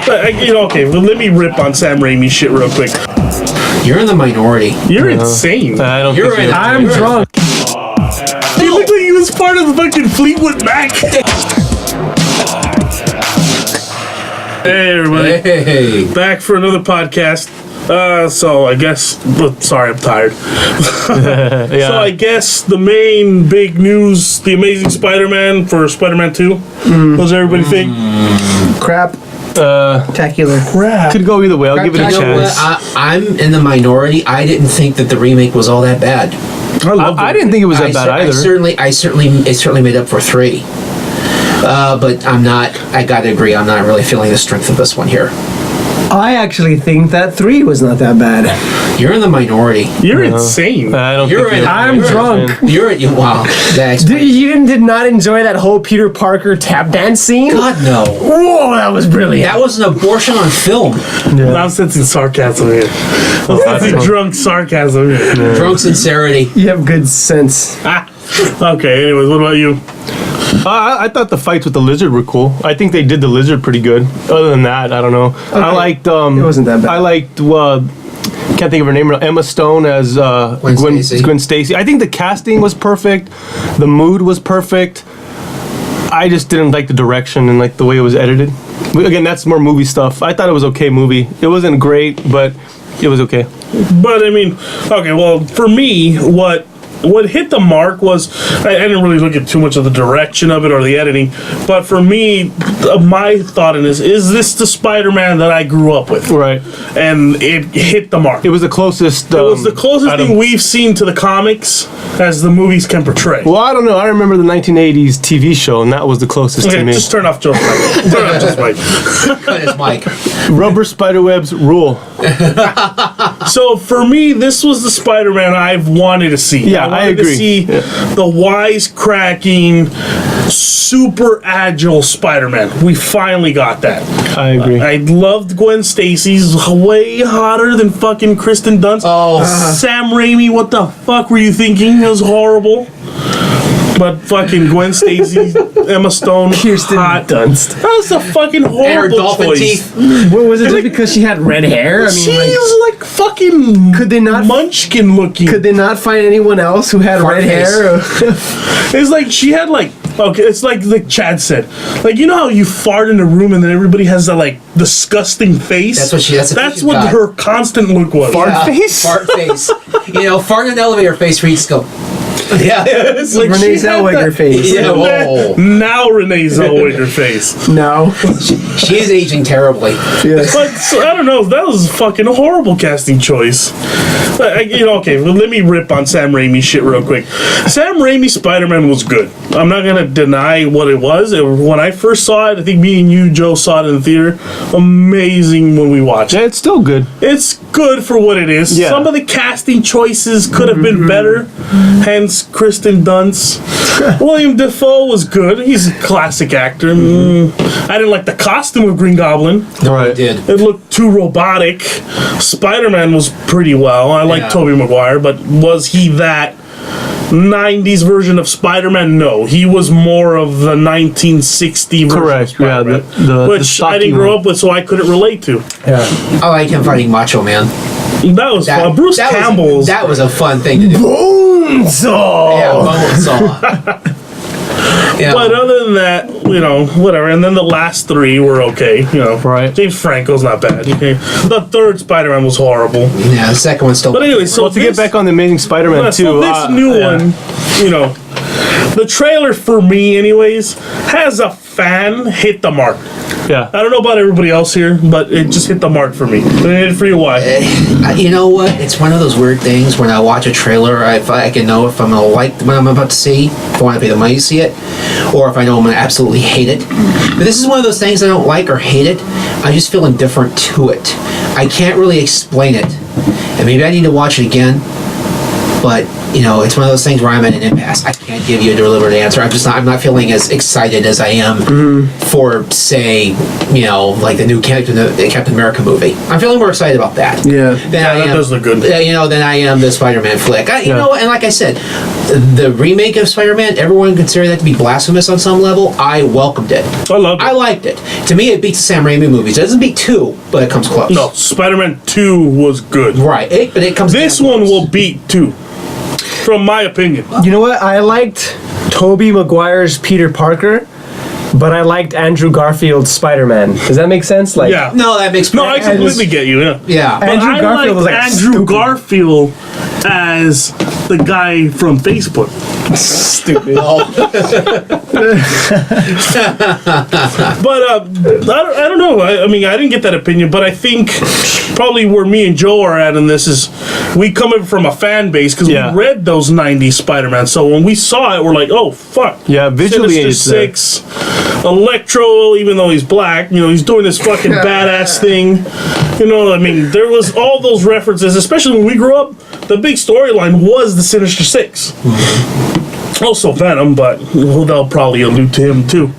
Okay, well, let me rip on Sam Raimi shit real quick. You're in the minority. You're insane. I don't You're think I'm drunk. He looked like he was part of the fucking Fleetwood Mac. Hey, everybody. Hey. Back for another podcast. So I guess, sorry, I'm tired. Yeah. So I guess the main big news, the Amazing Spider-Man for Spider-Man 2. What does everybody think? Crap. Spectacular. Crap. could go either way. I'll give it a You know what? chance. I'm in the minority. I didn't think that the remake was all that bad. I didn't think it was that bad either. It certainly made up for 3. But I'm not. I gotta agree. I'm not really feeling the strength of this one here. I actually think that 3 was not that bad. You're in the minority. You're insane. I don't You're think in. I'm drunk. Wow. You did not enjoy that whole Peter Parker tap dance scene? God no. Whoa, that was brilliant. That was an abortion on film. I'm sensing sarcasm here. I'm sensing drunk sarcasm here. Drunk sincerity. You have good sense. Okay, anyways, what about you? I thought the fights with the lizard were cool. I think they did the lizard pretty good. Other than that, I don't know. Okay. I liked. It wasn't that bad. I liked. Can't think of her name. Emma Stone as Gwen Stacy. I think the casting was perfect. The mood was perfect. I just didn't like the direction and like the way it was edited. Again, that's more movie stuff. I thought it was okay movie. It wasn't great, but it was okay. But I mean, okay, well, for me, what hit the mark was, I didn't really look at too much of the direction of it or the editing, but for me, my thought in this, is this the Spider-Man that I grew up with? Right. And it hit the mark. It was the closest. It was the closest thing we've seen to the comics as the movies can portray. Well, I don't know. I remember the 1980s TV show, and that was the closest to me. Just turn off Joe's mic. Turn off Joe's mic. Cut his mic. Rubber spiderwebs rule. So for me, this was the Spider-Man I've wanted to see. Yeah, I wanted agree. to see the wisecracking, super agile Spider-Man. We finally got that. I agree. I loved Gwen Stacy's way hotter than fucking Kristen Dunst. Oh. Sam Raimi, what the fuck were you thinking? It was horrible. But fucking Gwen Stacy, Emma Stone, Kirsten hot. Dunst. That was a fucking horrible And her dolphin choice. teeth. What was it just because she had red hair? I mean, She's like fucking could they not munchkin looking. could they not find anyone else who had Fart red hair? It's like she had like, okay, it's like Chad said, like, you know how you fart in a room and then everybody has that like disgusting face. That's what That's she's what got. her constant look was. Yeah, face? Fart face. Fart in an elevator face where you just go. Yeah. It's like Renee she had Zellweger that- face. Yeah, whoa. Now Renee Zellweger face. No. She is aging terribly. Yes. But so, I don't know. That was a fucking horrible casting choice. Okay, well, let me rip on Sam Raimi shit real quick. Sam Raimi's Spider-Man was good. I'm not gonna deny what it was. When I first saw it, I think me and you, Joe, saw it in the theater. Amazing when we watched it. Yeah, it's still good. It's good for what it is. Yeah. Some of the casting choices could have been better. Hence, Kristen Dunst. William Dafoe was good. He's a classic actor. I didn't like the costume of Green Goblin. No, Right. I did. It looked too robotic. Spider-Man was pretty well. I like Yeah. Tobey Maguire, but was he that 90s version of Spider-Man? No. He was more of the 1960 version Correct, of yeah, Spider-Man. the which I stocky didn't grow one. up with, so I couldn't relate to. I like him fighting Macho Man. That was fun. Bruce Campbell's. That was a fun thing to do. Bonesaw! Yeah, Bonesaw. But other than that, whatever. And then the last 3 were okay. Right. James Franco's not bad. Okay. The third Spider-Man was horrible. Yeah, the second one's still. But anyway, so Well, to get back on the Amazing Spider-Man so 2, this new one, the trailer for me, anyways, has a fan hit the mark. Yeah. I don't know about everybody else here, but it just hit the mark for me. And it hit for you, why? You know what? It's one of those weird things when I watch a trailer, I can know if I'm going to like what I'm about to see, if I want to pay the money to see it, or if I know I'm going to absolutely hate it. But this is one of those things I don't like or hate it. I just feel indifferent to it. I can't really explain it. And maybe I need to watch it again, but it's one of those things where I'm at an impasse. I can't give you a deliberate answer. I'm not feeling as excited as I am for, say, like the new Captain America movie. I'm feeling more excited about that. Yeah. That does look good. Than I am the Spider-Man flick. And like I said, the remake of Spider-Man, everyone considered that to be blasphemous on some level. I welcomed it. I loved it. I liked it. To me, it beats the Sam Raimi movies. It doesn't beat 2, but it comes close. No, Spider-Man 2 was good. Right, but it comes. This one will beat 2, from my opinion. You know what? I liked Tobey Maguire's Peter Parker, but I liked Andrew Garfield's Spider-Man. Does that make sense? Like, Yeah. No, that makes No, I perfect completely get you. Yeah. Yeah. But Andrew I Garfield was, like like, Andrew stupid. Garfield as the guy from Facebook. stupid. But I don't know. I mean, I didn't get that opinion, but I think probably where me and Joe are at in this is we coming from a fan base because we read those 90s Spider-Man. So when we saw it, we're like, oh, fuck. Yeah, visually Sinister it's Six, Electro, even though he's black, he's doing this fucking badass thing. I mean, there was all those references, especially when we grew up. The big storyline was the Sinister Six. Also Venom, but they'll probably allude to him too.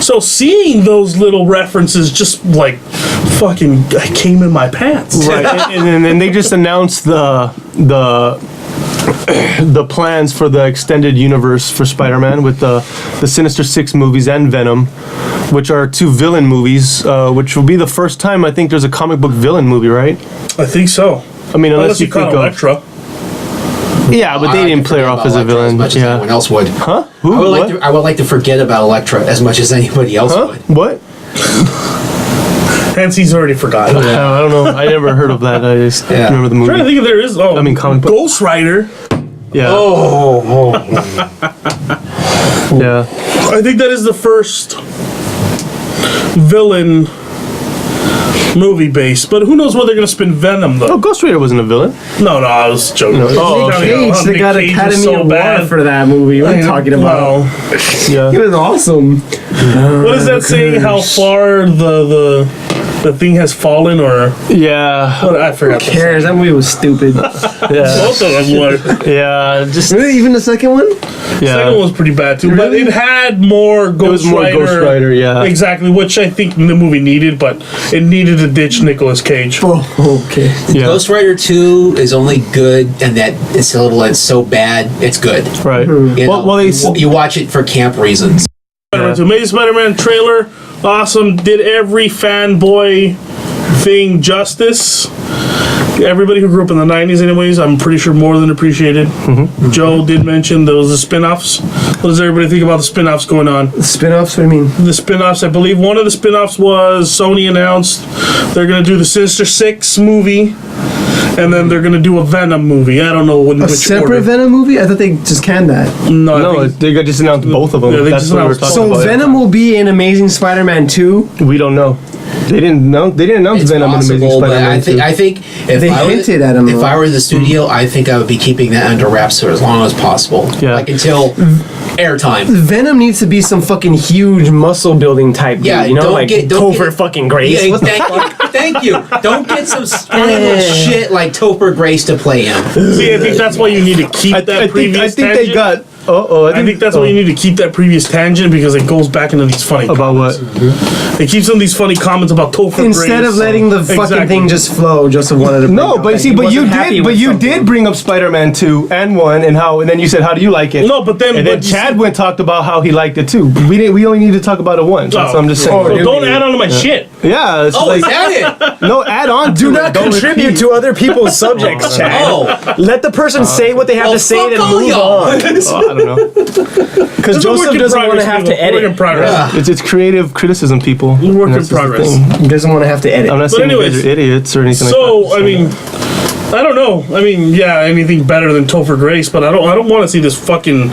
So seeing those little references just like fucking came in my pants. right, and then they just announced the plans for the extended universe for Spider-Man with the Sinister Six movies and Venom, which are 2 villain movies, which will be the first time I think there's a comic book villain movie, right? I think so. I mean, unless you call think of Electra. Yeah, but they didn't play her off as a villain. As much as anyone else would. Huh? Who? I would like to forget about Electra as much as anybody else would. What? Hence, he's already forgotten. I don't know. I never heard of that. I just remember the I'm trying to movie. think if there is. Oh, I mean, comic book. Ghost Rider. Yeah. Yeah. I think that is the first villain movie base, but who knows where they're gonna spin Venom though? Oh, Ghost Rider wasn't a villain. No, I was joking. No, Oh, Nick Cage, Nick they got Cage was Academy so Award bad. for that movie. What are you talking about? Well, Yeah. It was awesome. what is that saying? How far the thing has fallen, or Yeah. what? I forgot. Who cares? That movie was stupid. Yeah. Both of them were. Yeah. Just Really? Even the second one? yeah. Second one was pretty bad too, but it had more Ghost Rider. Ghost Rider, yeah. Exactly, which I think the movie needed, but it needed to ditch Nicolas Cage. Oh, okay. Yeah. Ghost Rider 2 is only good, and that it's a little. It's so bad, it's good. Right. You watch it for camp reasons. Spider-Man 2. Amazing Spider-Man trailer, awesome. Did every fanboy thing justice. Everybody who grew up in the 90s anyways, I'm pretty sure more than appreciated. Joe did mention those the spin-offs. What does everybody think about the spin-offs going on? Spin-offs? What do you mean? The spin-offs, I believe one of the spin-offs was Sony announced they're going to do the Sinister Six movie, and then they're going to do a Venom movie. I don't know which A separate order. Venom movie? I thought they just canned that. No, No, I think they just announced both of them. Yeah, they That's just what we were announced talking So about. Venom will be in Amazing Spider-Man 2? We don't know. They didn't announce It's Venom in Amazing possible, but Spider-Man 2. I think if They I were hinted at him, if though. I were the studio, I think I would be keeping that under wraps for as long as possible. Yeah. Like until airtime. Venom needs to be some fucking huge muscle building type dude, Yeah, you know, don't like get- Topher fucking Grace. Yeah, What the thank you. Thank you. Don't get some spineless shit like Topher Grace to play him. See, I think that's why you need to keep that previous I think tangent. they got. I think that's why you need to keep that previous tangent because it goes back into these funny About comments. what? It keeps in these funny comments about Topher Instead Grace. of letting the fucking Exactly. thing just flow, Joseph wanted to bring No, up but that see, he but you wasn't happy did, with something. bring up Spider-Man 2 and 1, and then you said, how do you like it? No, but then and then what you Chad said- went talked about how he liked it too. We only need to talk about it once. That's what I'm just saying. So don't add on to my shit. Yeah, it's Oh, like is that it? no add on. Do to not it. Don't contribute repeat. to other people's subjects, Chad. Oh. Let the person say what they have to say, fuck then all move y'all. on. Oh, I don't know. Because It's a work Joseph in doesn't want progress, to have people. to Work in edit. progress. It's creative criticism, people. Work in That's just the progress. thing. He doesn't want to have to edit. I'm not saying you guys anyways, are idiots or anything like So, that. I mean, I don't know. I mean, yeah, anything better than Topher Grace, but I don't want to see this fucking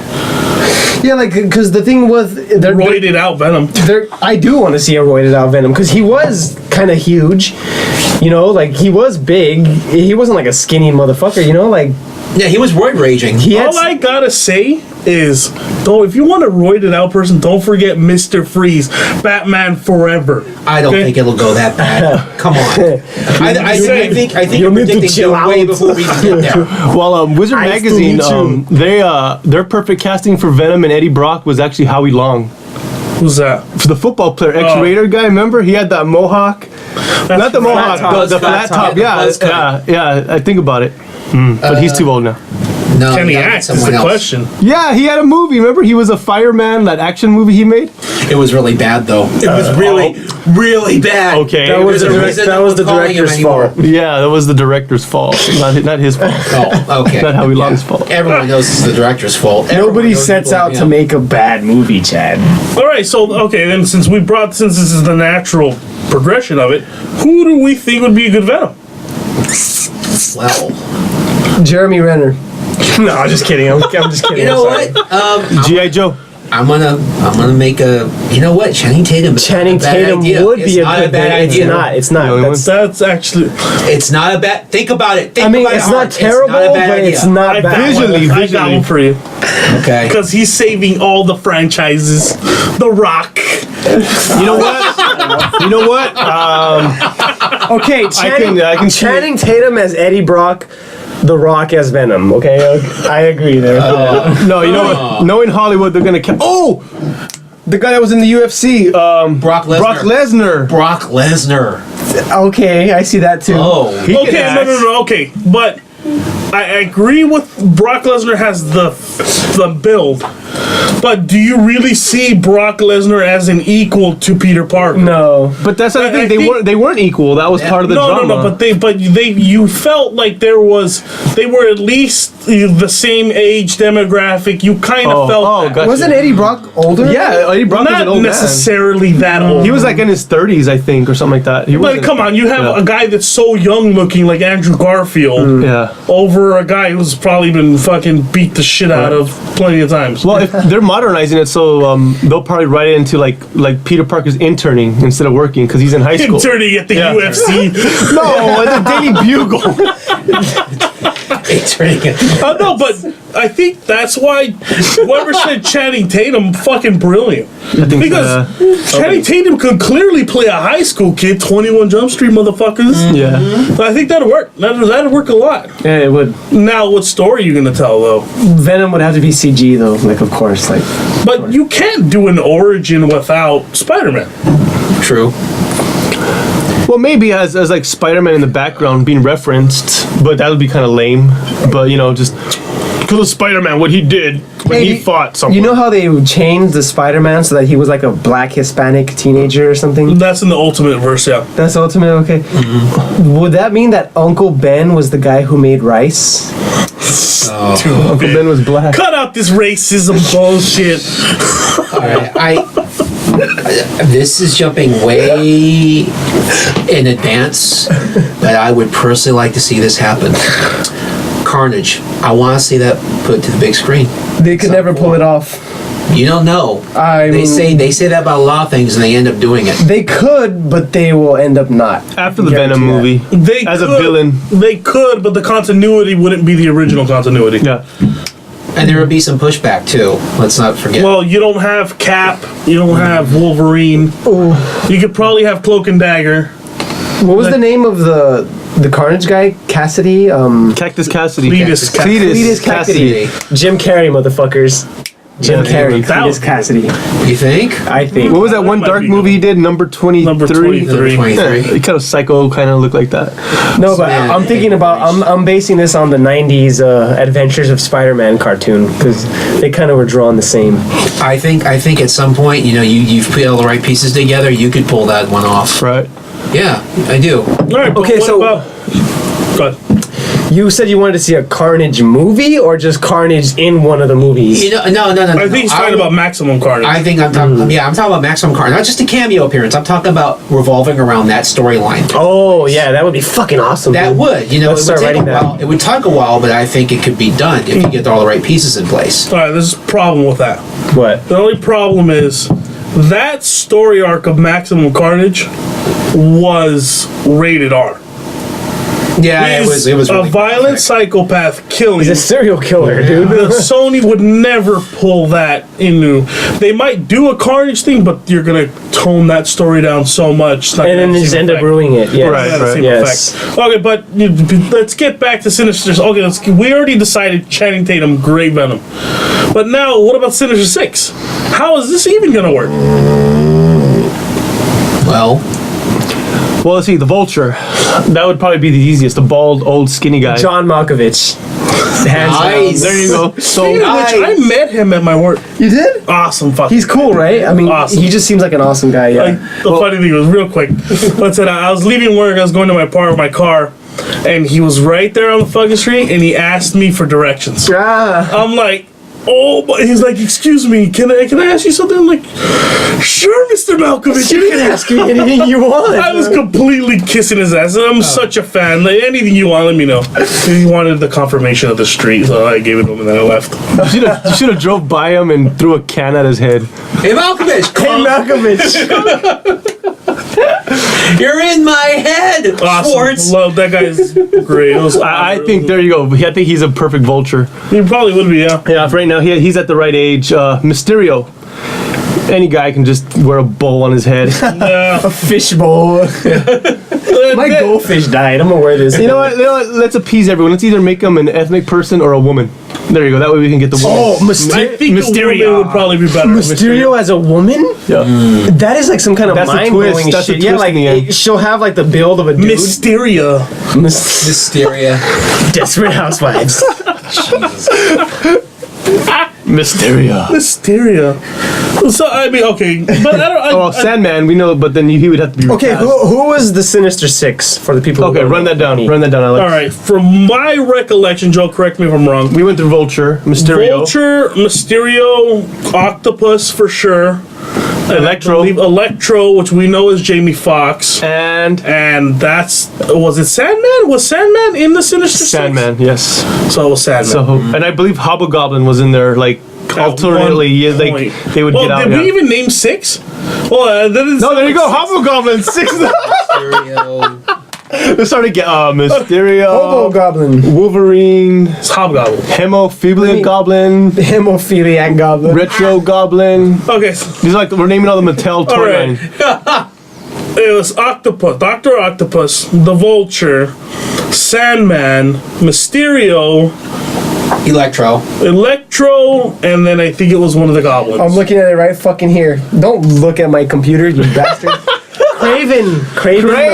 Yeah, like, because the thing was, roided out Venom. I do want to see a roided out Venom, because he was kind of huge. You know, like, he was big. He wasn't like a skinny motherfucker, you know? Like, Yeah, he was word raging. he had. All I gotta say is, though, if you want a roided out person, don't forget Mr. Freeze, Batman Forever. I don't think it'll go that bad. Come on. I think you're predicting way before we even get there. Well, Wizard Magazine, their perfect casting for Venom and Eddie Brock was actually Howie Long. Who's that? For the football player, ex-Raider guy, remember? He had that mohawk. Not the mohawk, the flat top. Yeah, I think about it. But he's too old now. No, Can he act? Is the question. Yeah, he had a movie. Remember, he was a fireman. That action movie he made. It was really bad, though. It was really bad. Okay, That was the director's fault. Yeah, that was the director's fault, not his fault. Oh, okay. Not Howie Long's fault. Everyone knows it's the director's fault. Nobody sets out to make a bad movie, Chad. All right, so okay, then since this is the natural progression of it, who do we think would be a good Venom? Well, Jeremy Renner. No, I'm just kidding. I'm just kidding. you know what? G.I. Joe. I'm gonna make a. You know what? Channing Tatum. Channing Tatum would be a good bad idea. It's not. That's actually. It's not a bad. Think about it. It's not terrible, but it's not bad. Visually, I got one for you. Okay. Because he's saving all the franchises. The Rock. You know what? Okay, I can see Channing Tatum as Eddie Brock, The Rock as Venom. Okay, I agree there. No, you know what? Knowing Hollywood, they're gonna. The guy that was in the UFC, Brock Lesnar. Brock Lesnar. Okay, I see that too. Oh. Okay, no. Okay, but I agree with Brock Lesnar has the build. But do you really see Brock Lesnar as an equal to Peter Parker? No, but that's the thing. They weren't equal. That was part of the drama. No. But you felt like they were at least the same age demographic. You kind of felt. Gotcha. Wasn't Eddie Brock older? Yeah, Eddie Brock was an old not necessarily that old. He was like in his 30s, I think, or something like that. But come on, you have a guy that's so young looking like Andrew Garfield over a guy who's probably been fucking beat the shit out of plenty of times. Well, if they're modernizing it, so they'll probably write it into like Peter Parker's interning instead of working because he's in high school. Interning at the UFC. No, at the Daily Bugle. No, but I think that's why whoever said Channing Tatum fucking brilliant. Because Channing Tatum could clearly play a high school kid, 21 Jump Street motherfuckers. Yeah. I think that'd work. That'd work a lot. Yeah, it would. Now, what story are you gonna tell though? Venom would have to be CG though, like of course, like. But you can't do an origin without Spider-Man. True. Well, maybe as like Spider-Man in the background being referenced, but that would be kind of lame. But just because of Spider-Man, what he did when he fought someone. You know how they changed the Spider-Man so that he was like a black Hispanic teenager or something? That's in the Ultimate verse, yeah. That's Ultimate, okay. Mm-hmm. Would that mean that Uncle Ben was the guy who made rice? Uncle Ben was black. Cut out this racism bullshit. Alright, this is jumping way in advance, but I would personally like to see this happen. Carnage. I want to see that put to the big screen. They could never pull it off. You don't know. They say that about a lot of things, and they end up doing it. They could, but they will end up not. After the Venom movie, a villain, they could, but the continuity wouldn't be the original continuity. Yeah. And there would be some pushback too. Let's not forget. Well, you don't have Cap. You don't have Wolverine. Ooh. You could probably have Cloak and Dagger. What was the name of the Carnage guy? Cassidy? Cactus Cassidy. Cletus Cassidy. Jim Carrey, motherfuckers. Jim Carrey. Cletus Cassidy. You think? I think. What was that one dark movie he did? Number 23? Number 23. He kind of psycho, kind of looked like that. No, but I'm thinking about, I'm basing this on the 90s Adventures of Spider-Man cartoon, because they kind of were drawn the same. I think at some point, you've put all the right pieces together, you could pull that one off. Right. Yeah, I do. All right, okay, so go ahead. You said you wanted to see a Carnage movie, or just Carnage in one of the movies? No. I think he's talking about Maximum Carnage. I think I'm talking. Yeah, I'm talking about Maximum Carnage, not just a cameo appearance. I'm talking about revolving around that storyline. Oh yeah, that would be fucking awesome. That would, Let's start writing that. While. It would take a while, but I think it could be done if you get all the right pieces in place. All right, there's a problem with that. What? The only problem is that story arc of Maximum Carnage was rated R. Yeah, He's it was a really violent graphic. psychopath killing. He's a serial killer, dude. Sony would never pull that into. They might do a Carnage thing, but you're gonna tone that story down so much. It's not And gonna then have the just same end up effect. ruining it. Yes. Right, the same Yes. effect. Okay, but let's get back to Sinister. Okay, we already decided Channing Tatum, great Venom. But now, what about Sinister 6? How is this even gonna work? Well, let's see, the Vulture. That would probably be the easiest. The bald, old, skinny guy. John Malkovich. Hands Nice. down. There you go. So Speaking of which, I met him at my work. You did? Awesome fucking. He's cool, right? I mean, Awesome. he just seems like an awesome guy, yeah. Like, the funny thing was, real quick, I was leaving work, I was going to my car, and he was right there on the fucking street, and he asked me for directions. I'm like, oh, but he's like, excuse me, can I ask you something? I'm like, sure, Mr. Malkovich. You can ask me anything you want. I was completely kissing his ass. I'm such a fan. Like, anything you want, let me know. He wanted the confirmation of the street, so I gave it to him and then I left. you should have drove by him and threw a can at his head. Hey, Malkovich! Hey, Malkovich. You're in my head, Schwartz! Awesome. Love that guy's great. I think there you go. I think he's a perfect Vulture. He probably would be, yeah. Yeah, right now he's at the right age. Mysterio. Any guy can just wear a bowl on his head. Yeah. A fishbowl. My goldfish died. I'm gonna wear this. You know what? Let's appease everyone. Let's either make him an ethnic person or a woman. There you go. That way we can get the woman. Oh, I think Mysterio. a woman would probably be better. Mysterio as a woman? Yeah. That is like some kind of That's the mind-blowing twist. That's the shit. Yeah, twist like in the end. she'll have like the build of a dude. Mysteria. Hysteria. Desperate Housewives. Mysterio. So, I mean, okay. But I don't. Sandman, we know, but then he would have to be Okay, recast. who was the Sinister Six for the people? Okay, who run that down. Alex. All right. From my recollection, Joe, correct me if I'm wrong. We went through Vulture, Mysterio, Vulture, Mysterio, Octopus for sure. Electro, Electro, which we know is Jamie Foxx. and And was it Sandman? Was Sandman in the Sinister Sandman. Yes. Six? So it was Sandman. So, and I believe Hobgoblin was in there, like alternately. Yeah, like they would well, get out. did Yeah. we even name 6? Well, that is No, there you go. Hobgoblin 6. Mysterio. Let's start again. Mysterio, Hobo Goblin. Wolverine, It's Hobgoblin. Hemophilia Goblin, Hemophiliac Goblin. Retro Goblin. Okay. These are like we're naming all the Mattel toy right. line. It was Octopus, Dr. Octopus, the Vulture, Sandman, Mysterio, Electro, and then I think it was one of the goblins. I'm looking at it right fucking here. Don't look at my computer, you bastard. Craven the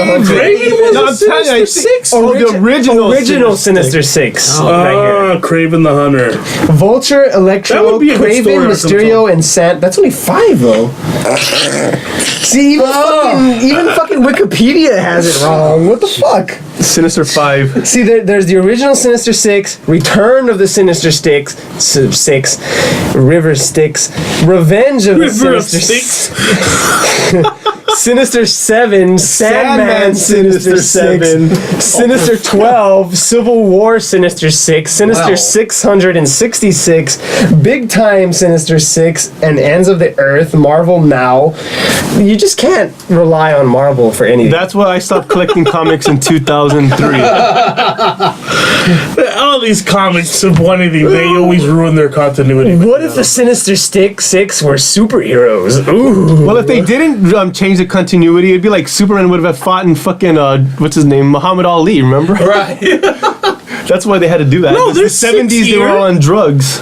Hunter. Craven was No, a I'm telling you, I Sinister think- Six? the original Sinister Six. Right here. Craven the Hunter. Vulture, That Electro, would be a good Craven, story arc Mysterio, and Sant. That's only 5 though. See, even fucking Wikipedia has it wrong. What the fuck? Sinister 5. See, there's the original Sinister Six, Return of the Sinister Six, River Styx, Revenge of the River of Sinister Sticks. Sinister 7, Sandman Sinister 6, Sinister 12, Civil War Sinister 6, Sinister Wow. 666, Big Time Sinister 6, and Ends of the Earth, Marvel Now. You just can't rely on Marvel for anything. That's why I stopped collecting comics in 2003. All these comics of one of these, they always ruin their continuity. What if the Sinister Six were superheroes? Ooh. Well, if they didn't change the continuity, it'd be like Superman would have fought in fucking what's his name, Muhammad Ali. Remember? Right. That's why they had to do that. No, In the there's 70s. six They were here. all on drugs.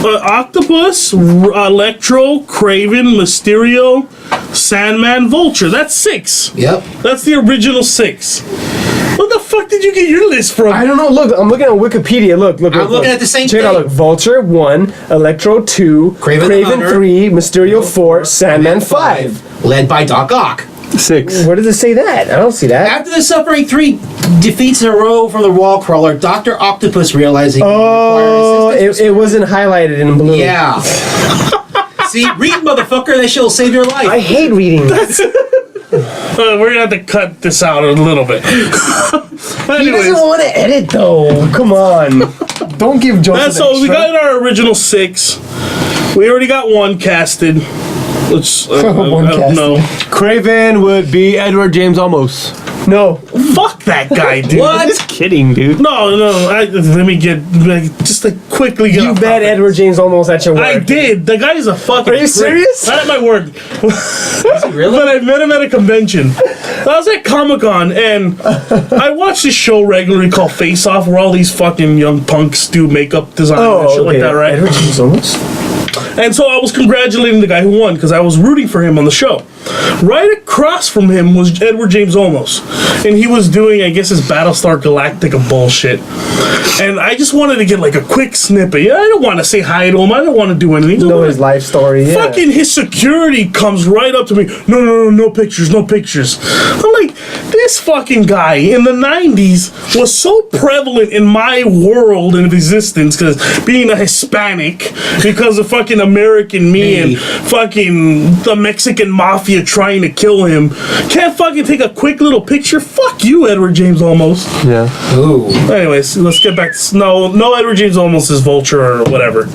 Octopus, Electro, Craven, Mysterio, Sandman, Vulture. That's 6. Yep. That's the original 6. What the fuck did you get your list from? I don't know. Look, I'm looking at Wikipedia. Look. I'm looking at the same Check it out. thing. Look, Vulture 1, Electro 2, Craven the Hunter. 3, Mysterio 4, Sandman 5. Led by Doc Ock. 6. Where does it say that? I don't see that. After the Suffering 3 defeats a row from the wall crawler, Dr. Octopus realizing Oh, it wasn't highlighted in blue. Yeah. See, read, motherfucker. That shit'll save your life. I hate reading. We're gonna have to cut this out a little bit. He Anyways, doesn't want to edit though. Come on. Don't give Joseph that's so we extra. got our original 6. We already got one casted. Let's One I don't casted. know. Craven would be Edward James Olmos. No. Fuck that guy, dude. What? Just kidding, dude. No. Let me get just to quickly get. You off bet topic. Edward James Olmos at your work. I did. The guy is a fucking. Are you prick. serious? Not at my work. Really? But I met him at a convention. I was at Comic-Con and I watch this show regularly called Face Off, where all these fucking young punks do makeup design and shit like that, right? Edward James Olmos. And so I was congratulating the guy who won because I was rooting for him on the show. Right across from him was Edward James Olmos. And he was doing, I guess, his Battlestar Galactica bullshit. And I just wanted to get like a quick snippet. I don't want to say hi to him. I don't want to do anything. Know his life story. Yeah. Fucking his security comes right up to me. No pictures, no pictures. I'm like, this fucking guy in the 90s was so prevalent in my world and existence because being a Hispanic, because of fucking American me and fucking the Mexican mafia trying to kill him. Can't fucking take a quick little picture? Fuck you, Edward James Olmos. Yeah. Ooh. Anyways, let's get back to no Edward James Olmos is Vulture or whatever.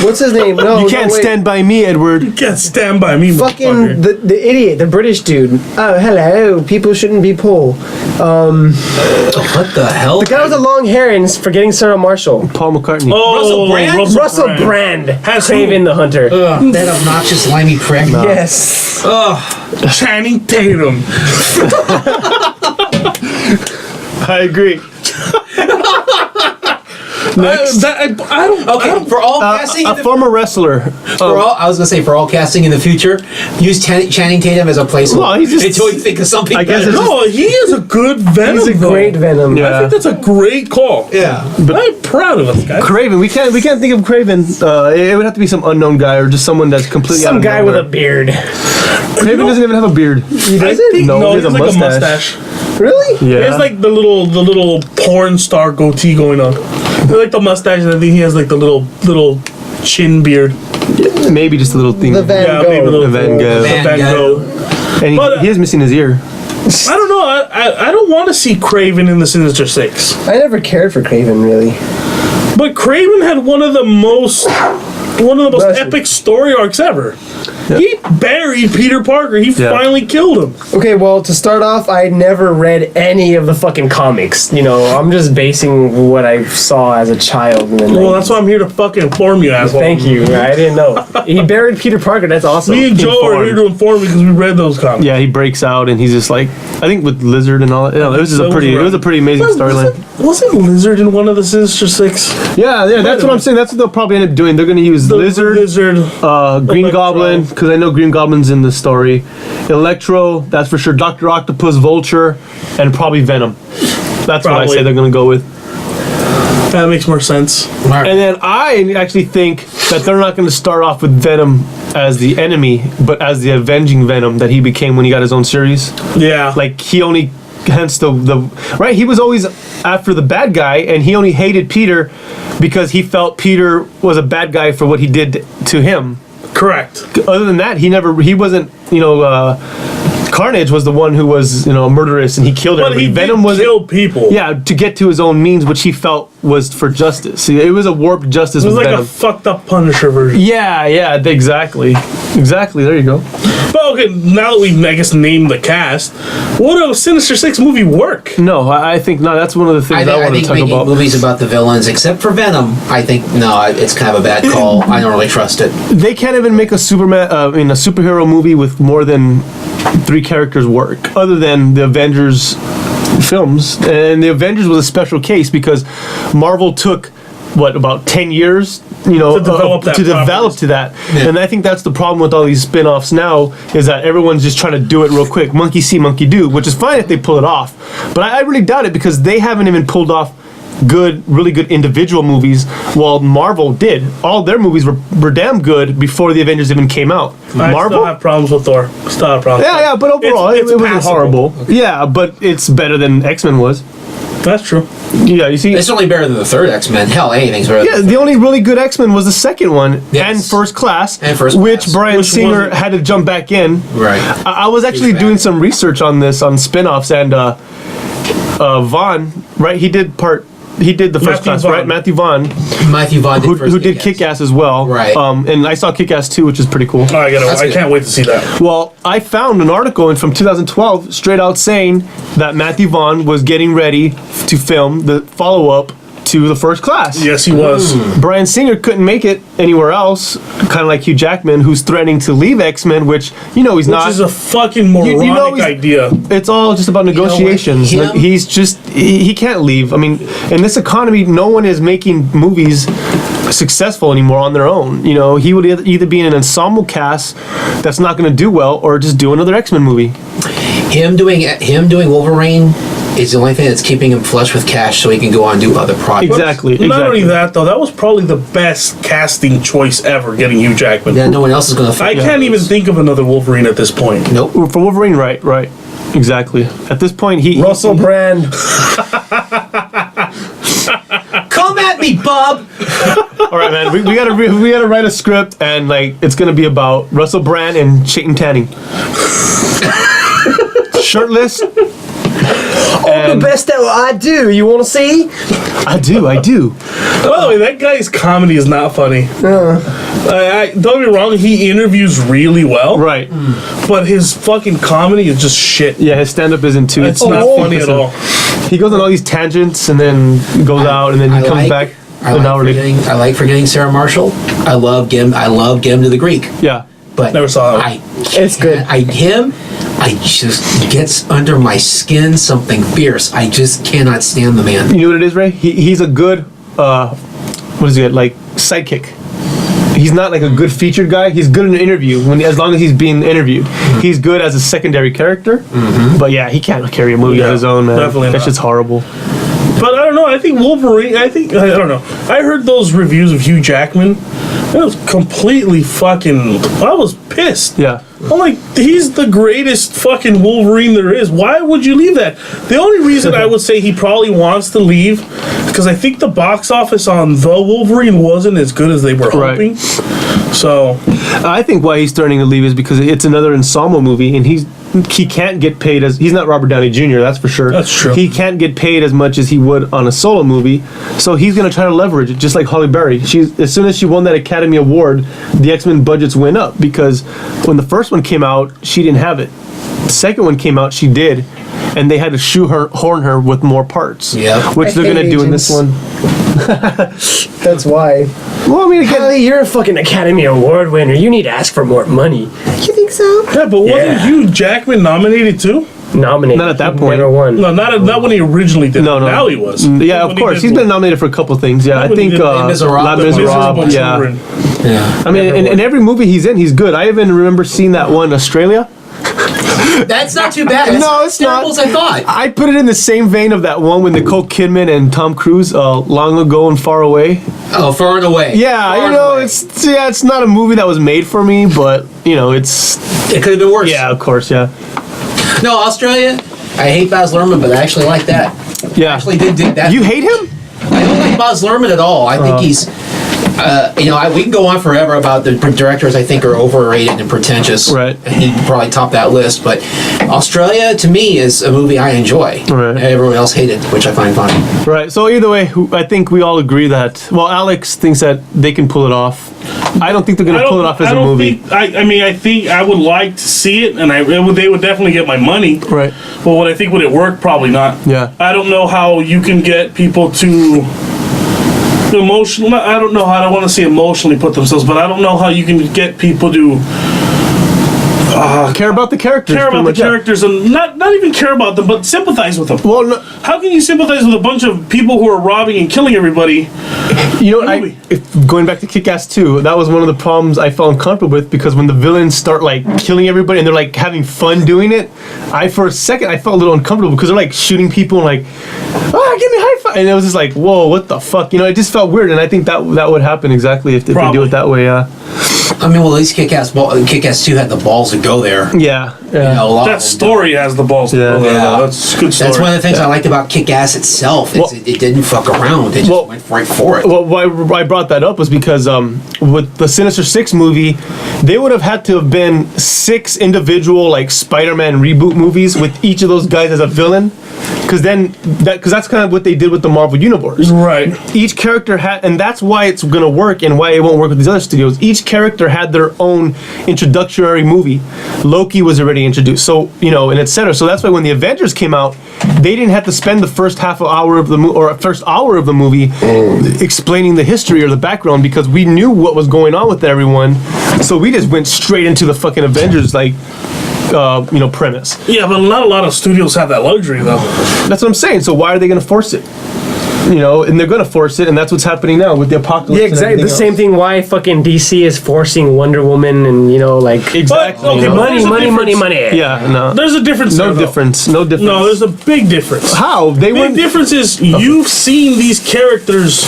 What's his name? No, You can't wait. stand by me, Edward. You can't stand by me, Fucking motherfucker. the idiot, the British dude. Oh, hello. People shouldn't be poor. What the hell? The guy with the long hair and forgetting Sarah Marshall. Paul McCartney. Oh, Russell Brand? Russell Brand. Has Craven the Hunter. Ugh, that obnoxious, limey prick. Yes. Ugh. Channing Tatum. I agree. Next. I don't. Okay, for all casting, A in the, former wrestler. for all, I was gonna say for all casting in the future, use Channing Tatum as a placeholder Well, he's just- until you think of something I guess better. it's No, he is a good Venom. He's a great Venom. Yeah. I think that's a great call. Yeah. I'm proud of us, guys. Craven. We can't think of Craven. It would have to be some unknown guy or just someone that's completely out Some of guy with nowhere. a beard. Craven doesn't even have a beard. He I doesn't? think, No, no, he he has has a like mustache. a mustache. Really? Yeah. He has like the little porn star goatee going on. I like the mustache, and I think he has like the little chin beard. Maybe just a little thing. The Van Yeah, Gogh. maybe a little Van Gogh. the Van Gogh. And he, But, he is missing his ear. I don't know. I don't want to see Craven in the Sinister Six. I never cared for Craven, really. But Craven had one of the most Bless you. epic story arcs ever. He buried Peter Parker. He Yeah. finally killed him. Okay, well, to start off, I never read any of the fucking comics. You know, I'm just basing what I saw as a child. In the Well, 90s. that's why I'm here to fucking inform you, asshole. Thank you. I didn't know. He buried Peter Parker. That's awesome. Me and Joe are Informed. here to inform you because we read those comics. Yeah, he breaks out and he's just like, I think with Lizard and all that. Yeah, it was just a pretty amazing storyline. Wasn't Lizard in one of the Sinister Six? Yeah, that's what I'm saying. That's what they'll probably end up doing. They're going to use Lizard, Lizard. Green Electro. Goblin, because I know Green Goblin's in the story. Electro, that's for sure. Dr. Octopus, Vulture, and probably Venom. That's what I Probably. say they're going to go with. That makes more sense. And then I actually think that they're not going to start off with Venom as the enemy, but as the avenging Venom that he became when he got his own series. Yeah. Like he only, hence the right. He was always after the bad guy, and he only hated Peter because he felt Peter was a bad guy for what he did to him. Correct. Other than that, he wasn't. Carnage was the one who was murderous, and he killed But everybody. he Venom did was kill people. yeah, to get to his own means, which he felt was for justice. See, it was a warped justice It was with like Venom. a fucked up Punisher version. Yeah, exactly. There you go. But okay, now that we've, I guess, named the cast, would a Sinister Six movie work? No, I think no. That's one of the things I want to think talk making about. movies about the villains, except for Venom, I think no, it's kind of a bad call. I don't really trust it. They can't even make a superhero movie with more than 3 characters work, other than the Avengers films. And the Avengers was a special case because Marvel took about 10 years, To develop that properties. to that. Yeah. And I think that's the problem with all these spin-offs now, is that everyone's just trying to do it real quick. Monkey see, monkey do, which is fine if they pull it off. But I really doubt it because they haven't even pulled off really good individual movies, while Marvel did. All their movies were damn good before the Avengers even came out. I Marvel? still have problems with Thor. Still have problems. Yeah, but overall, It's it wasn't passable. horrible. Yeah, but it's better than X-Men was. That's true. Yeah, you see? It's only better than the third X-Men. Hell, anything's better. Yeah, the only really good X-Men was the second one, Yes. and First Class, And First which Class. Bryan Which Singer wasn't- had to jump back in. Right. I was actually He's doing back. some research on this, on spin-offs, and Vaughn, right, he did part he did the first Matthew class, Vaughn. right? Matthew Vaughn, Matthew Vaughn did who did Kick-Ass as well. Right. And I saw Kick-Ass 2, which is pretty cool. Oh, I can't wait to see that. Well, I found an article from 2012 straight out saying that Matthew Vaughn was getting ready to film the follow-up to the First Class. Yes, he was. Bryan Singer couldn't make it anywhere else, kind of like Hugh Jackman, who's threatening to leave X-Men, which, he's Which not. Which is a fucking moronic idea. It's all just about negotiations. You know what? He's just, he can't leave. I mean, in this economy, no one is making movies successful anymore on their own. He would either be in an ensemble cast that's not going to do well, or just do another X-Men movie. Him doing Wolverine is the only thing that's keeping him flush with cash so he can go on and do other projects. Exactly. Not only that, though, that was probably the best casting choice ever, getting Hugh Jackman. Yeah, no one else is going to. I can't even think of another Wolverine at this point. Nope. For Wolverine, right. Exactly. At this point, Russell Brand. Come at me, Bob. All right, man. We gotta write a script, and it's gonna be about Russell Brand and Chayton Tanning, shirtless. The best that I do. You want to see? I do. By the way, that guy's comedy is not funny. Don't get me wrong, he interviews really well. Right. But his fucking comedy is just shit. Yeah, his stand-up isn't too. It's not funny at all. He goes on all these tangents and then goes out and then he comes back an hour later. I like forgetting Sarah Marshall. I love Gim to the Greek. Yeah. But Never saw that. It's good. I just gets under my skin something fierce. I just cannot stand the man. You know what it is, Ray? He's a good, what is it, sidekick. He's not like a good featured guy. He's good in an interview as long as he's being interviewed. He's good as a secondary character. But yeah, he can't carry a movie on his own, man. Definitely That not. shit's horrible. But I don't know. I think Wolverine. I don't know. I heard those reviews of Hugh Jackman. It was completely fucking. I was pissed. Yeah. I'm like, he's the greatest fucking Wolverine there is. Why would you leave that? The only reason I would say he probably wants to leave, because I think the box office on The Wolverine wasn't as good as they were hoping. So I think why he's starting to leave is because it's another ensemble movie, and he can't get paid he's not Robert Downey Jr. That's for sure. That's true. He can't get paid as much as he would on a solo movie, so he's gonna try to leverage it, just like Halle Berry. As soon as she won that Academy Award, the X-Men budgets went up because when the first one came out, she didn't have it. The second one came out, she did, and they had to shoehorn her with more parts. Yeah. Which they're gonna hate do in this agents. one. That's why. Well, I mean, again, Kelly, you're a fucking Academy Award winner. You need to ask for more money. You think so? yeah, but wasn't Yeah. Hugh Jackman nominated too? Nominated. Not at that point. Never won. No, not when he originally did. No. Now he was. Yeah, When of he course. did He's been nominated for a couple things. Yeah, I when he think did Les Les Miserables. Miserable Yeah. Children. Yeah. I mean, in every movie he's in, he's good. I even remember seeing that one, Australia. That's not too bad. No, it's not. terrible as I thought. I put it in the same vein of that one with Nicole Kidman and Tom Cruise, Long Ago and Far Away. Oh, Far and Away. Yeah, Far and Away. it's not a movie that was made for me, but it's It could have been worse. of course, yeah. No, Australia. I hate Baz Luhrmann, but I actually like that. Yeah. Actually, did that. You hate him? I don't like Baz Luhrmann at all. I think he's. We can go on forever about the directors I think are overrated and pretentious. Right. And he'd probably top that list. But Australia, to me, is a movie I enjoy. Right. Everyone else hated, which I find funny. Right. So either way, I think we all agree that. Well, Alex thinks that they can pull it off. I don't think they're going to pull it off as a movie. I think I would like to see it, and they would definitely get my money. Right. But would I think would it work? Probably not. Yeah. I don't know how you can get people to emotional. I don't know how. I don't want to say emotionally put themselves, but I don't know how you can get people to Care about the characters. care pretty about the much, yeah. characters and not even care about them, but sympathize with them. Well, no, How can you sympathize with a bunch of people who are robbing and killing everybody? you know, Movie. going back to Kick-Ass 2, that was one of the problems I felt uncomfortable with, because when the villains start killing everybody and they're having fun doing it, for a second I felt a little uncomfortable because they're shooting people and give me a high five, and it was just whoa, what the fuck, it just felt weird, and I think that would happen exactly if they do it that way. Yeah. I mean, well, at least Kick-Ass 2 had the balls to go there. Yeah. You know, a lot That of them story has the balls to go there, Yeah. though. That's a good story. That's one of the things I liked about Kick-Ass itself. It didn't fuck around. It just went right for it. Well, why I brought that up was because with the Sinister 6 movie, they would have had to have been 6 individual Spider-Man reboot movies with each of those guys as a villain because that's kind of what they did with the Marvel Universe. Right. Each character had, and that's why it's gonna work and why it won't work with these other studios. Each character had their own introductory movie. Loki was already introduced, so and etc. So that's why when the Avengers came out, they didn't have to spend the first hour of the movie explaining the history or the background, because we knew what was going on with everyone. So we just went straight into the fucking Avengers premise. Yeah, but not a lot of studios have that luxury, though. That's what I'm saying. So why are they going to force it? And they're going to force it, and that's what's happening now with the apocalypse. Yeah, exactly. The same thing. Why fucking DC is forcing Wonder Woman, and exactly. But, okay, money. Yeah, no. There's a difference. No difference. No difference. No, there's a big difference. How they The big difference is you've seen these characters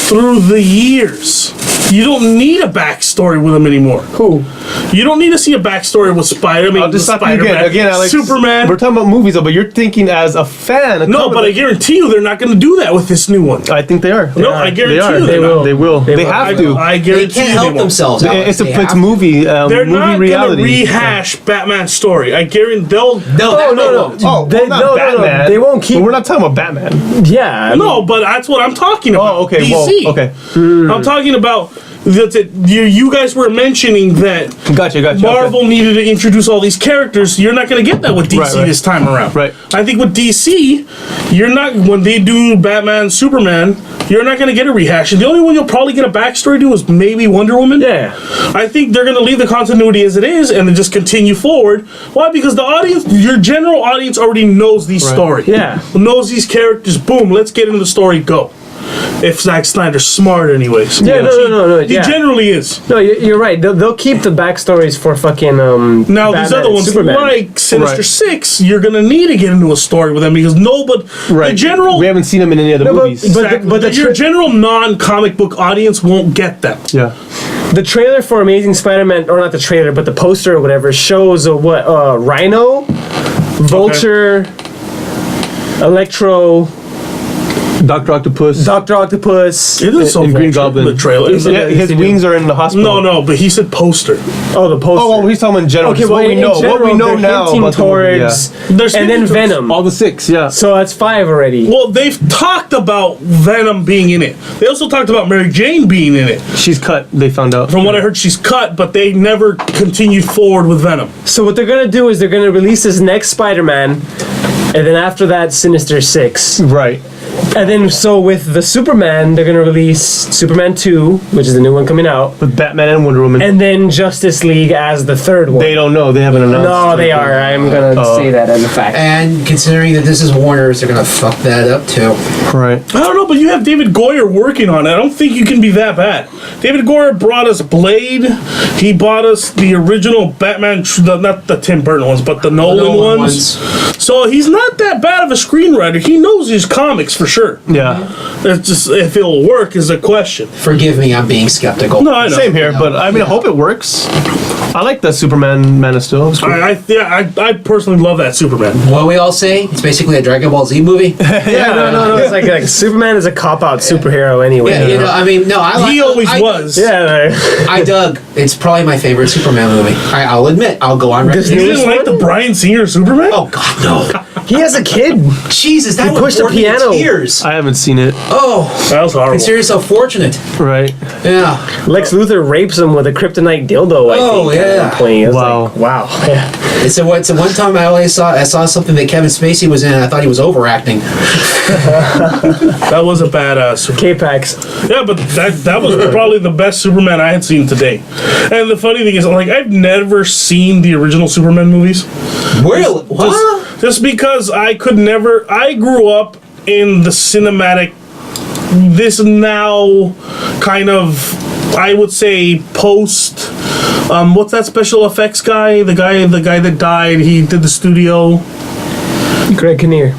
through the years. You don't need a backstory with them anymore. Who? You don't need to see a backstory with Spider-Man. I'll just stop you Spider-Man, again, Alex. Superman. We're talking about movies, though, but you're thinking as a fan. No, but I guarantee you they're not going to do that with this new one. I think they are. I guarantee you they will. They will. They will. have to. I They guarantee can't you help themselves. It's a movie. They're movie not reality. going to rehash Batman's story. I guarantee they'll. No. Oh, not Batman. They won't keep. But we're not talking about Batman. Yeah. No, but that's what I'm talking about. Oh, okay. DC. Well, okay. I'm talking about you guys were mentioning that Gotcha. Marvel needed to introduce all these characters. You're not going to get that with DC Right. this time around. Right. I think with DC, you're not, when they do Batman, Superman, you're not going to get a rehash. And the only one you'll probably get a backstory to is maybe Wonder Woman. Yeah. I think they're going to leave the continuity as it is and then just continue forward. Why? Because the audience, your general audience already knows these stories. Yeah. Knows these characters. Boom, let's get into the story, go. If Zack Snyder's smart anyways. Yeah, no. He generally is. No, you're right. They'll keep the backstories for fucking Now Batman these other and ones Superman. like Sinister Right. 6, you're gonna need to get into a story with them because the general We haven't seen him in any other movies. your general non-comic book audience won't get them. Yeah. The trailer for Amazing Spider-Man, or not the trailer, but the poster or whatever, shows Rhino, Vulture, Electro, Dr. Octopus. It is so and Green Vulture, Goblin. the trailer. Yeah, his wings are in the hospital. No, but he said poster. Oh, the poster. Oh, well, he's talking in general. Okay, Just well, what we in know. general, What we know they're now hinting about towards, the movie, and then hinting towards Venom. all the 6. Yeah. So that's 5 already. Well, they've talked about Venom being in it. They also talked about Mary Jane being in it. She's cut. They found out. From what I heard, she's cut, but they never continued forward with Venom. So what they're gonna do is they're gonna release this next Spider-Man, and then after that, Sinister 6. Right. And then, so with the Superman, they're gonna release Superman 2, which is the new one coming out, With Batman and Wonder Woman. and then Justice League as the third one. They don't know. They haven't announced. No, they are. I'm gonna say that as a fact. And considering that this is Warner's, they're gonna fuck that up too. Right. I don't know, but you have David Goyer working on it. I don't think you can be that bad. David Goyer brought us Blade. He bought us the original Batman, not the Tim Burton ones, but the Nolan ones. So he's not that bad of a screenwriter. He knows his comics for sure. Yeah. It's just if it'll work is a question. Forgive me, I'm being skeptical. No, I know. Same here, but I mean, I hope it works. I like that Superman Man of Steel. It was cool. I personally love that Superman. What we all say, it's basically a Dragon Ball Z movie. Yeah, no. It's like Superman is a cop-out superhero anyway. Yeah, I mean, no, I like. He always was. Yeah. I dug. It's probably my favorite Superman movie. I'll admit. I'll go on record. You didn't like the Bryan Singer Superman? Oh God, no! He has a kid. Jesus, that He would pushed a bore me to piano. tears. I haven't seen it. Oh, That was horrible. consider yourself fortunate. Right. Yeah. Lex Luthor rapes him with a kryptonite dildo. I Oh, think, at yeah. one point. I was Wow. like, wow. Yeah. It's a one time I saw something that Kevin Spacey was in, and I thought he was overacting. That was a badass. K-Pax. Yeah, but that was probably the best Superman I had seen today. And the funny thing is, like, I've never seen the original Superman movies. Really? What? Just because I grew up in the cinematic, this now kind of, I would say, post, what's that special effects guy? The guy that died, he did the studio. Greg Kinnear.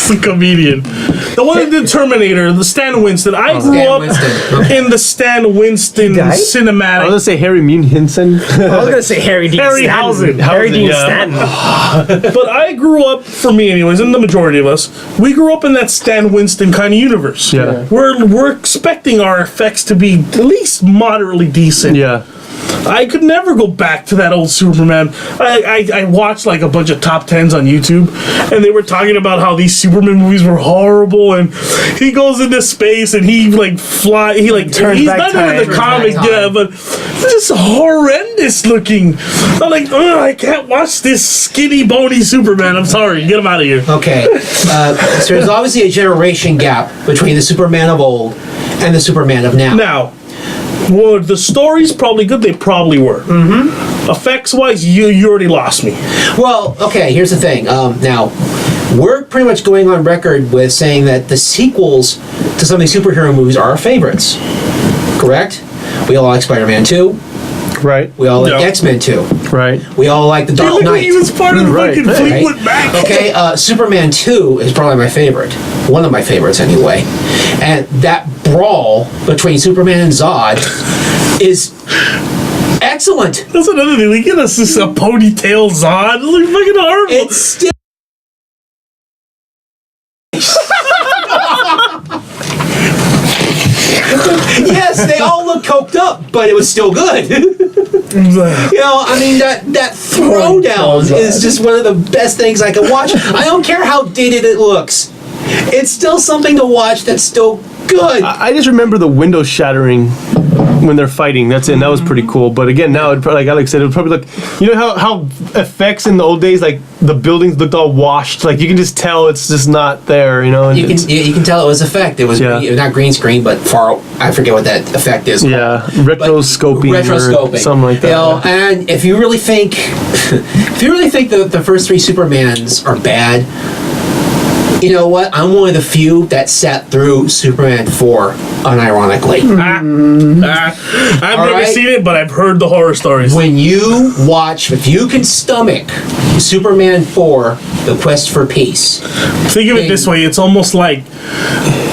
The comedian. The one that did Terminator, the Stan Winston. I grew Stan up Winston. in the Stan Winston He died? I was cinematic. gonna say Harry Munhinson. I was gonna say Harry Dean Harryhausen. Stanton. Harry Dean yeah. Stanton. But I grew up, for me anyways, and the majority of us, we grew up in that Stan Winston kind of universe. Yeah. We're expecting our effects to be at least moderately decent. Yeah. I could never go back to that old Superman. I watched like a bunch of top 10s on YouTube, and they were talking about how these Superman movies were horrible, and he goes into space and he like Turns he's back not time. in the comic, yeah, but just horrendous looking. I'm like, I can't watch this skinny, bony Superman. I'm sorry, get him out of here. Okay, so there's obviously a generation gap between the Superman of old and the Superman of now. Now, were the stories probably good? They probably were. Mm-hmm. Effects-wise, you already lost me. Well, okay, here's the thing. Now, we're pretty much going on record with saying that the sequels to some of these superhero movies are our favorites. Correct? We all like Spider-Man 2. Right. We all like Yeah. X-Men 2. Right. We all like The Dark Knight. He was part of the Right. fucking Fleetwood Mac. Okay, Superman 2 is probably my favorite. One of my favorites, anyway. And that brawl between Superman and Zod is excellent. That's another thing. We get us this a ponytail Zod. It's like fucking horrible. It's still... Yes, they all look coked up, but it was still good. You know, I mean, that throwdown is just one of the best things I can watch. I don't care how dated it looks. It's still something to watch that's still good. I just remember the window shattering when they're fighting. That's it. And that was pretty cool. But again, now it'd probably, like Alex said, it would probably look. You know how effects in the old days, like the buildings looked all washed. Like you can just tell it's just not there. You know. And You can tell it was effect. It was not green screen, but far. I forget what that effect is. Yeah, retroscoping. Or something like that. You know, and if you really think, the first three Supermans are bad, you know what? I'm one of the few that sat through Superman 4 unironically. I've never seen it, but I've heard the horror stories. When you watch, if you can stomach Superman 4, The Quest for Peace. Think of it this way: it's almost like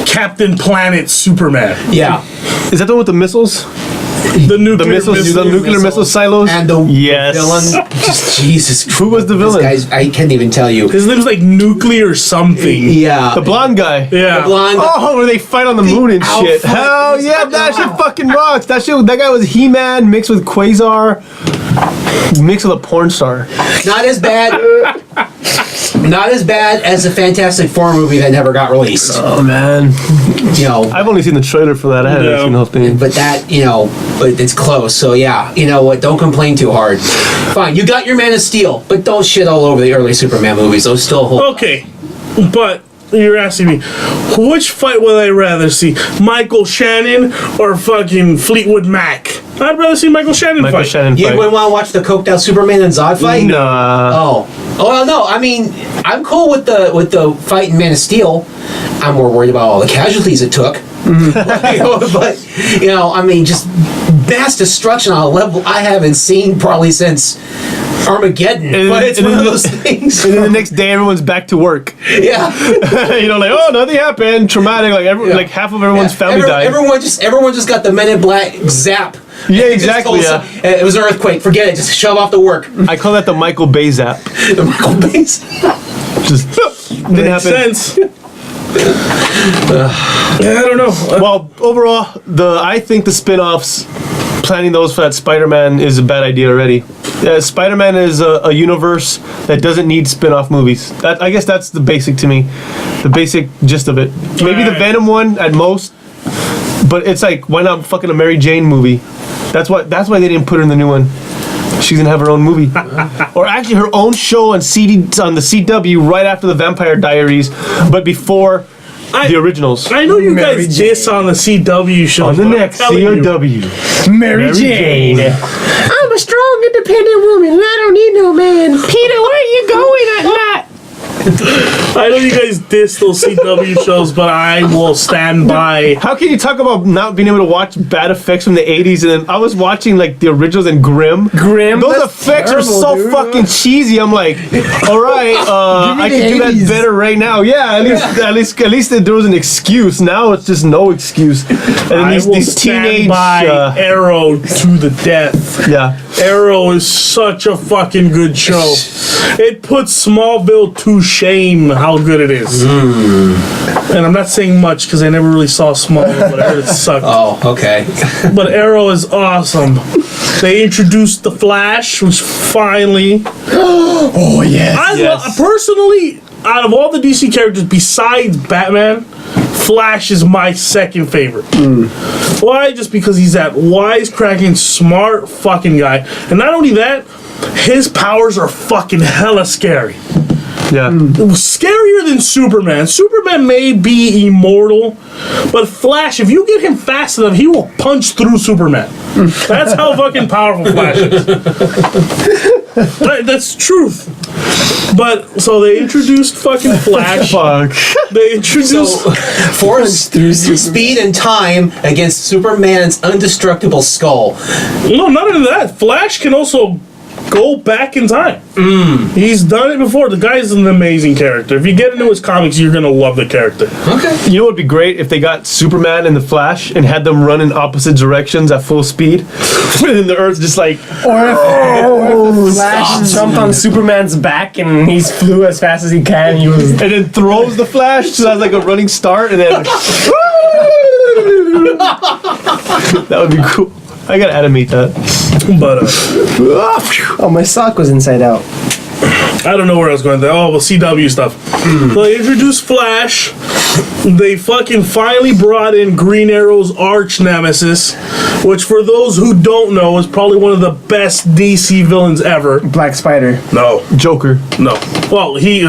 Captain Planet Superman. Yeah. Is that the one with the missiles? The nuclear The nuclear missile silos? And the Yes. villain. Just Jesus. Who was the villain? This guy's, I can't even tell you. His name's like Nuclear something. Yeah. The blonde guy. Yeah. The blonde. Oh, where they fight on the moon and shit. outfit Hell is- yeah, that shit fucking rocks. That guy was He-Man mixed with Quasar, mixed with a porn star. Not as bad. Not as bad as the Fantastic Four movie that never got released. Oh man, You know. I've only seen the trailer for that. I haven't Yeah. seen the whole thing. But that, but it's close. So yeah, you know what? Don't complain too hard. Fine, you got your Man of Steel, but don't shit all over the early Superman movies. Those still hold. Okay, but you're asking me, which fight would I rather see? Michael Shannon or fucking Fleetwood Mac? I'd rather see Michael Shannon Michael fight. Shannon You fight. wouldn't want to watch the coked out Superman and Zod fight? Nah. Oh, well, no. I mean, I'm cool with the fight in Man of Steel. I'm more worried about all the casualties it took. But I mean, just mass destruction on a level I haven't seen probably since Armageddon. But it's one of those things. And then the next day, everyone's back to work. Yeah. Like, oh, nothing happened. Traumatic. Like, like half of everyone's family died. Everyone just got the Men in Black zap. Yeah, They just exactly, told yeah. It was an earthquake. Forget it. Just shove off the work. I call that the Michael Bay zap. The Michael Bay's. Just didn't Makes happen. sense. Yeah, I don't know. Well, overall, I think the spin-offs, planning those for that Spider-Man is a bad idea already. Spider-Man is a universe that doesn't need spin-off movies. I guess that's the basic to me. The basic gist of it. Maybe the Venom one at most, but it's like, why not fucking a Mary Jane movie? That's why they didn't put her in the new one. She's gonna have her own movie, or actually her own show on the CW right after the Vampire Diaries, but before the originals. I know you guys diss on the CW show. On the next CW, Mary Jane. I'm a strong, independent woman, and I don't need no man. Peter, where are you going at night? I know you guys diss those CW shows, but I will stand by. How can you talk about not being able to watch bad effects from the 80s, and then I was watching like the originals and Grimm. Those that's effects are terrible, so dude. fucking cheesy. I'm like, all right, I the can do that 80s. better right now. Yeah, at least there was an excuse. Now it's just no excuse. And then I will these stand teenage by Arrow to the death. yeah. Arrow is such a fucking good show. It puts Smallville to shame how good it is. And I'm not saying much because I never really saw Smallville, but I heard it sucked. Oh, okay. But Arrow is awesome. They introduced the Flash, which finally. Oh yes. Personally, out of all the DC characters besides Batman, Flash is my second favorite. Why? Just because he's that wisecracking, smart fucking guy. And not only that, his powers are fucking hella scary. Yeah. Scarier than Superman. Superman may be immortal, but Flash, if you get him fast enough, he will punch through Superman. That's how fucking powerful Flash is. That's truth. But so they introduced fucking Flash. Fuck. They introduced Force speed and time against Superman's indestructible skull. no, not only that. Flash can also go back in time. He's done it before. The guy's an amazing character. If you get into his comics, you're gonna love the character. Okay. You know what would be great if they got Superman and the Flash and had them run in opposite directions at full speed, and then the Earth just like. Or if Flash jumped on Superman's back and he flew as fast as he can. He was. And then throws the Flash so that's like a running start, and then. That would be cool. I gotta animate that. But Oh, my sock was inside out. I don't know where I was going there. Oh, well, CW stuff. So they introduced Flash. They fucking finally brought in Green Arrow's arch nemesis, which for those who don't know is probably one of the best DC villains ever. Black Spider. No, Joker. no. Well, he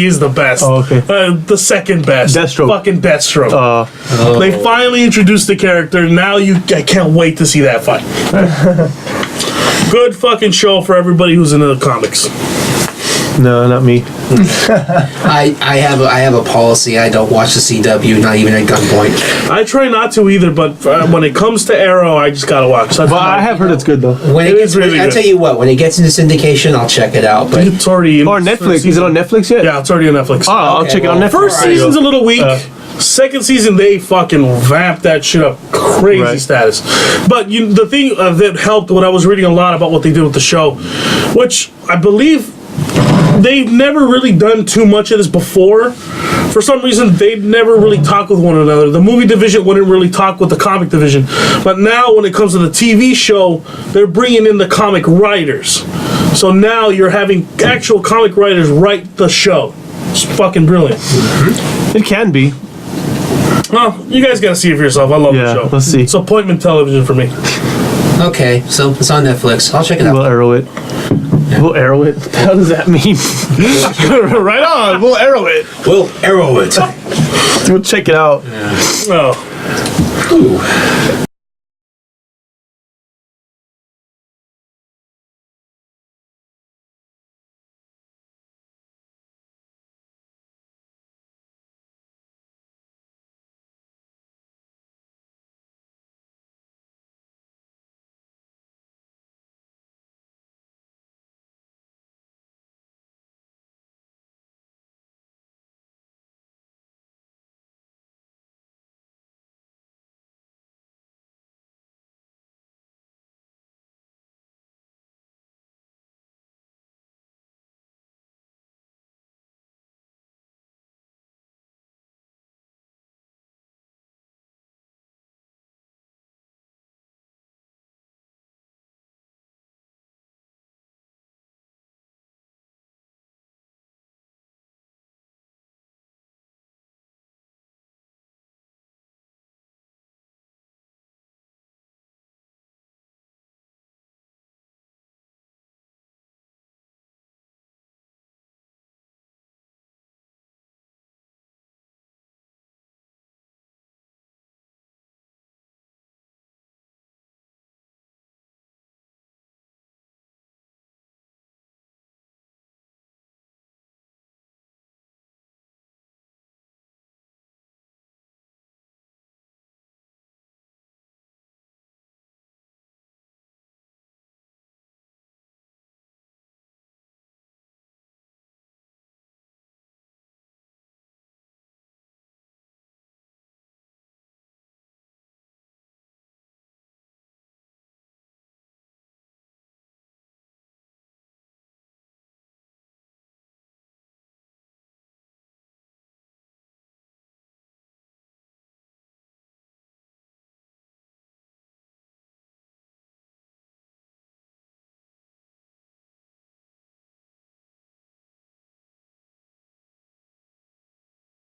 is the best. Oh, okay. The second best. Deathstroke. Fucking Deathstroke. They finally introduced the character. Now I can't wait to see that fight. Good fucking show for everybody who's into the comics. No, not me. I have a policy. I don't watch the CW, not even at gunpoint. I try not to either, but when it comes to Arrow, I just gotta watch. That's But I have heard it's good though. When It it is gets, really I good. tell you what, when it gets into syndication, I'll check it out. But it's already in Or Netflix. Is it on Netflix yet? Yeah, it's already on Netflix. Oh, I'll Okay, check it on well, Netflix. First Alright. season's a little weak. Second season, they fucking vamped that shit up, crazy Right. status. But the thing that helped when I was reading a lot about what they did with the show, which I believe they've never really done too much of this before. For some reason, they'd never really talk with one another. The movie division wouldn't really talk with the comic division. But now, when it comes to the TV show, they're bringing in the comic writers. So now you're having actual comic writers write the show. It's fucking brilliant. It can be. Well, you guys gotta see it for yourself. I love the Yeah, show. let's see. It's appointment television for me. okay, so it's on Netflix. I'll check it We'll out. arrow it. We'll arrow it. What the hell does that mean? Right on. We'll arrow it. We'll arrow it. We'll check it out. Oh.